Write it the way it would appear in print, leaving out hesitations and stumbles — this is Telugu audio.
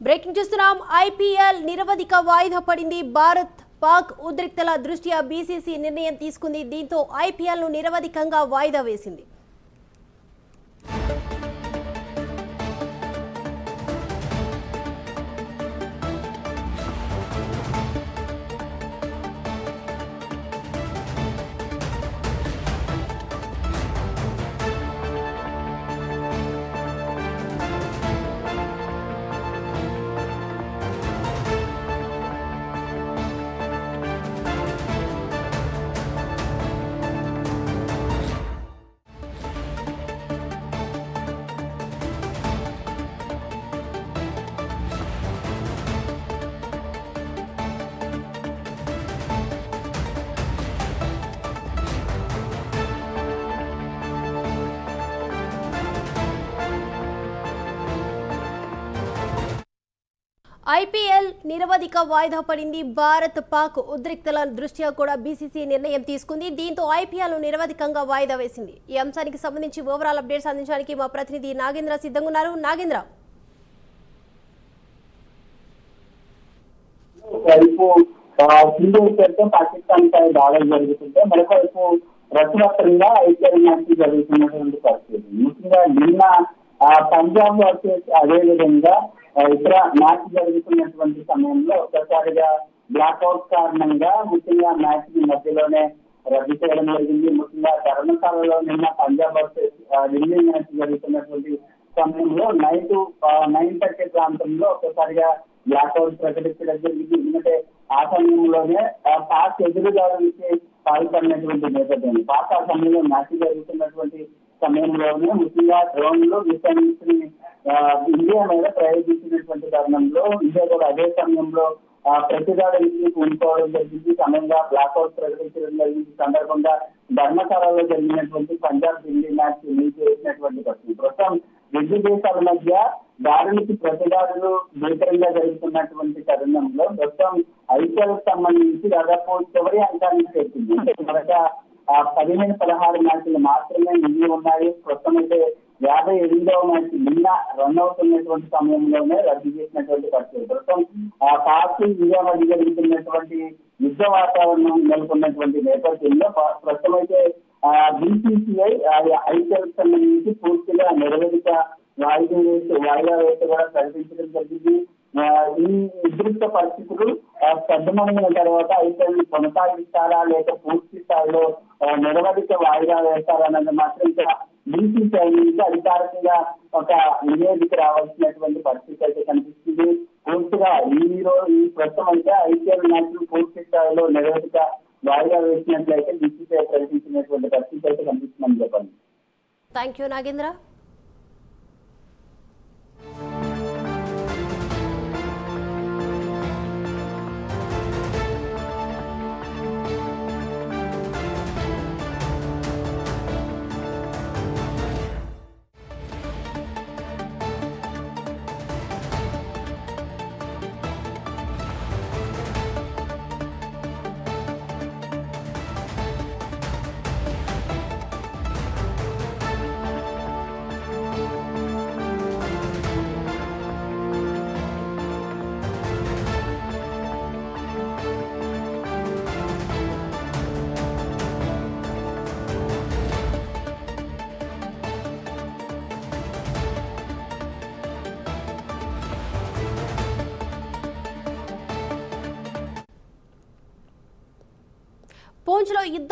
బ్రేకింగ్ చూస్తున్నాం. ఐపీఎల్ నిరవధిక వాయిదా పడింది. భారత్ పాక్ ఉద్రిక్తల దృష్ట్యా బీసీసీ నిర్ణయం తీసుకుంది. దీంతో ఐపీఎల్ ను నిరవధికంగా వాయిదా వేసింది. ఐపీఎల్ నిరవధిక వాయిదా పడింది. భారత్ పాక్ ఉద్రిక్తల దృష్ట్యా కూడా బీసీసీ నిర్ణయం తీసుకుంది. దీంతో ఐపీఎల్ ను నిరవధికంగా వాయిదా వేసింది. ఈ అంశానికి సంబంధించి ఓవరాల్ అప్డేట్స్ అందించడానికి మా ప్రతినిధి నాగేంద్ర సిద్ధంగా ఉన్నారు. నాగేంద్ర, పాకిస్తాన్ పై దాడులు జరుగుతుంటే మరొకవైపు రసవత్తరంగా ఐపీఎల్ మ్యాచ్ జరుగుతున్నటువంటి పరిస్థితి. ముఖ్యంగా నిన్న పంజాబ్ వర్సెస్ అదే విధంగా ఇతర మ్యాచ్ జరుగుతున్నటువంటి సమయంలో ఒక్కసారిగా బ్లాక్అవుట్ కారణంగా ముఖ్యంగా మ్యాచ్ ని మధ్యలోనే రద్దు చేయడం జరిగింది. ముఖ్యంగా ధర్మశాలలో నిన్న పంజాబ్ వర్సెస్ ఢిల్లీ మ్యాచ్ జరుగుతున్నటువంటి సమయంలో 9:30 ప్రాంతంలో ఒక్కసారిగా బ్లాక్అవుట్ ప్రకటించడం జరిగింది. ఎందుకంటే ఆ సమయంలోనే పాక్ ఎదురుదారులకి పాల్పడినటువంటి నేపథ్యం. పాక్ ఆ సమయంలో మ్యాచ్ జరుగుతున్నటువంటి సమయంలోనే ముఖ్యంగా డ్రోన్లు మిసైల్స్ ఇండియా మీద ప్రయోగించినటువంటి తరుణంలో ఇండియా కూడా అదే సమయంలో ప్రతిదాడులకి కూనుకోవడం జరిగింది. సమయంగా బ్లాక్అవుట్ ప్రకటించడం జరిగింది. సందర్భంగా ధర్మశాలలో జరిగినటువంటి పంజాబ్ ఢిల్లీ మ్యాచ్ చేసినటువంటి పరిస్థితి. ప్రస్తుతం రెండు దేశాల మధ్య దాడులకి ప్రతిదాడులు భీకరంగా జరుగుతున్నటువంటి తరుణంలో ప్రస్తుతం ఐపీఎల్ సంబంధించి దాదాపు చివరి అంశానికి చేరుతుంది. మరొక 15-16 మ్యాచ్లు మాత్రమే మిగిలి ఉన్నాయి. ప్రస్తుతం అయితే 58వ మ్యాచ్ నిన్న రన్ అవుతున్నటువంటి సమయంలోనే రద్దు చేసినటువంటి పరిస్థితి. ప్రస్తుతం పాక్ ఇండియా మధ్య జరుగుతున్నటువంటి యుద్ధ వాతావరణం నెలకొన్నటువంటి నేపథ్యంలో ప్రస్తుతం అయితే బీసీసీఐ ఐపీఎల్ సంబంధించి పూర్తిగా నిరవధిక వాయిదా వేసి కూడా ప్రకటించడం జరిగింది. ఈ ఉద్రిక్త పరిస్థితులు సద్దుమణిగిన తర్వాత ఐపీఎల్ కొనసాగిస్తారా లేక పూర్తి స్థాయిలో నిరవధిక వాయిదా వేస్తారన్నది మాత్రం ఇంకా బీసీసీఐ నుంచి అధికారికంగా ఒక నివేదిక రావాల్సినటువంటి పరిస్థితి అయితే కనిపిస్తుంది. పూర్తిగా ఈ ప్రస్తుతం అయితే ఐపీఎల్ మ్యాచ్లు పూర్తి స్థాయిలో నిరవధిక వాయిదా వేసినట్లయితే బీసీసీఐ ప్రకటించినటువంటి పరిస్థితి అయితే కనిపిస్తుందని చెప్పండి. Thank you Nagendra. పూంచ్లో యుద్ధ